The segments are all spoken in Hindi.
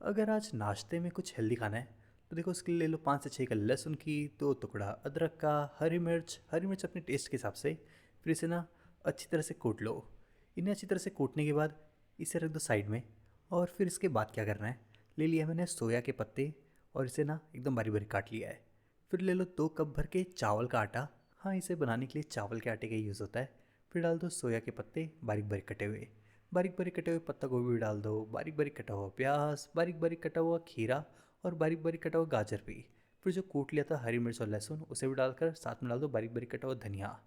अगर आज नाश्ते में कुछ हेल्दी खाना है तो देखो उसके लिए ले लो 5 से 6 लहसुन की, 2 टुकड़ा अदरक का, हरी मिर्च अपने टेस्ट के हिसाब से। फिर इसे ना अच्छी तरह से कूट लो। इन्हें अच्छी तरह से कूटने के बाद इसे रख दो साइड में। और फिर इसके बाद क्या करना है, ले लिया मैंने सोया के पत्ते और इसे ना एकदम बारीक बारीक काट लिया है। फिर ले लो 2 कप भर के चावल का आटा। हाँ, इसे बनाने के लिए चावल के आटे का यूज़ होता है। फिर डाल दो सोया के पत्ते बारीक बारीक कटे हुए। बारीक बारीक कटे हुए पत्ता गोभी भी डाल दो, बारीक बारीक कटा हुआ प्याज, बारीक बारीक कटा हुआ खीरा और बारीक बारीक कटा हुआ गाजर भी। फिर जो कूट लिया था हरी मिर्च और लहसुन उसे भी डालकर साथ में डाल दो बारीक बारीक कटा हुआ धनिया,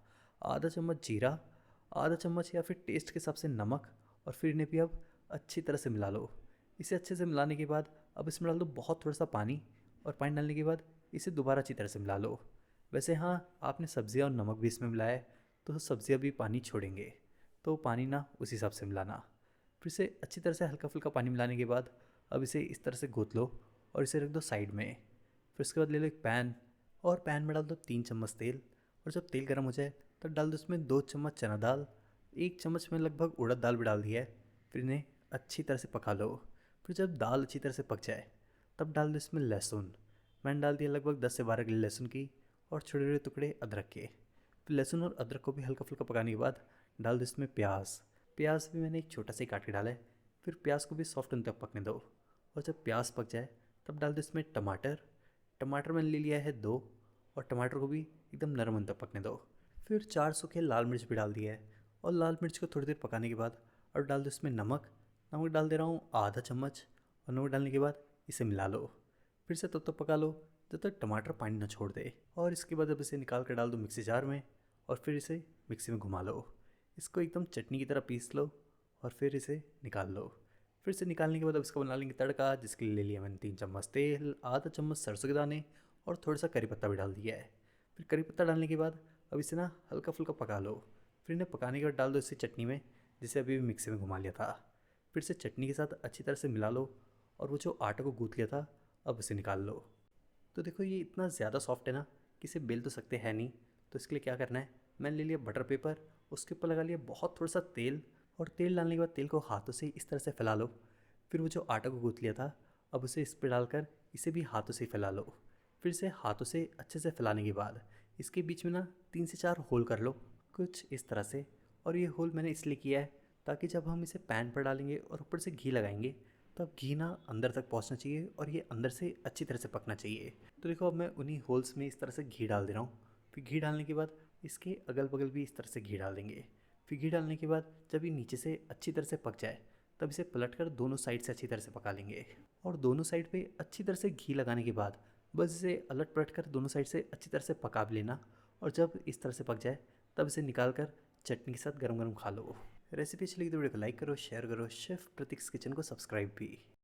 आधा चम्मच जीरा, आधा चम्मच या फिर टेस्ट के हिसाब से नमक। और फिर इन्हें भी अब अच्छी तरह से मिला लो। इसे अच्छे से मिलाने के बाद अब इसमें डाल दो बहुत थोड़ा सा पानी। और पानी डालने के बाद इसे दोबारा अच्छी तरह से मिला लो। वैसे हाँ, आपने सब्जियाँ और नमक भी इसमें मिलाया है तो सब्जियाँ भी पानी छोड़ेंगे, तो पानी ना उस हिसाब से मिलाना। फिर से अच्छी तरह से हल्का फुल्का पानी मिलाने के बाद अब इसे इस तरह से घोट लो और इसे रख दो साइड में। फिर उसके बाद ले लो एक पैन और पैन में डाल दो 3 चम्मच तेल। और जब तेल गर्म हो जाए तब डाल दो इसमें 2 चम्मच चना दाल, 1 चम्मच में लगभग उड़द दाल भी डाल दिया है। फिर इन्हें अच्छी तरह से पका लो। फिर जब दाल अच्छी तरह से पक जाए तब डाल दो इसमें लहसुन। मैंने डाल दिया लगभग 10 से 12 लहसुन की और छोटे छोटे टुकड़े अदरक के। फिर लहसुन और अदरक को भी हल्का फुल्का पकाने के बाद डाल दो इसमें प्याज। प्याज भी मैंने एक छोटा सा ही काट के डाला है। फिर प्याज को भी सॉफ्ट होने तक पकने दो। और जब प्याज पक जाए तब डाल दो इसमें टमाटर। टमाटर मैंने ले लिया है 2 और टमाटर को भी एकदम नरम होने तक पकने दो। फिर 4 सूखे लाल मिर्च भी डाल दिया है। और लाल मिर्च को थोड़ी देर पकाने के बाद और डाल दो इसमें नमक। नमक डाल दे रहा हूँ आधा चम्मच। और नमक डालने के बाद इसे मिला लो। फिर से तब तक पका लो जब तक टमाटर पानी ना छोड़ दे। और इसके बाद अब इसे निकाल कर डाल दो मिक्सी जार में और फिर इसे मिक्सी में घुमा लो। इसको एकदम चटनी की तरह पीस लो और फिर इसे निकाल लो। फिर से निकालने के बाद अब इसका बना लेंगे तड़का, जिसके लिए ले लिया मैंने 3 चम्मच तेल, आधा चम्मच सरसों के दाने और थोड़ा सा करी पत्ता भी डाल दिया है। फिर करी पत्ता डालने के बाद अब इसे ना हल्का फुल्का पका लो। फिर इन्हें पकाने के बाद डाल दो इसी चटनी में जिसे अभी भी मिक्सी में घुमा लिया था। फिर से चटनी के साथ अच्छी तरह से मिला लो। और वो जो आटा को गूँथ लिया था अब उसे निकाल लो। तो देखो ये इतना ज़्यादा सॉफ्ट है ना कि इसे बेल तो सकते हैं नहीं। तो इसके लिए क्या करना है, मैंने ले लिया बटर पेपर, उसके ऊपर लगा लिया बहुत थोड़ा सा तेल। और तेल डालने के बाद तेल को हाथों से इस तरह से फैला लो। फिर वो जो आटा को गूँथ लिया था अब उसे इस पर डालकर इसे भी हाथों से फैला लो। फिर से हाथों से अच्छे से फैलाने के बाद इसके बीच में ना 3 से 4 होल कर लो, कुछ इस तरह से। और ये होल मैंने इसलिए किया है ताकि जब हम इसे पैन पर डालेंगे और ऊपर से घी लगाएंगे तब घी ना अंदर तक पहुंचना चाहिए और ये अंदर से अच्छी तरह से पकना चाहिए। तो देखो अब मैं उन्हीं होल्स में इस तरह से घी डाल दे रहा हूँ। फिर घी डालने के बाद इसके अगल बगल भी इस तरह से घी डाल देंगे। फिर घी डालने के बाद जब ये नीचे से अच्छी तरह से पक जाए तब इसे पलट कर दोनों साइड से अच्छी तरह से पका लेंगे। और दोनों साइड पे अच्छी तरह से घी लगाने के बाद बस इसे अलट पलट कर दोनों साइड से अच्छी तरह से पका भी लेना। और जब इस तरह से पक जाए तब इसे निकाल कर चटनी के साथ गरम गरम खा लो। रेसिपी अच्छी लगी तो वीडियो को लाइक करो, शेयर करो, शेफ़ प्रतीक्स किचन को सब्सक्राइब भी।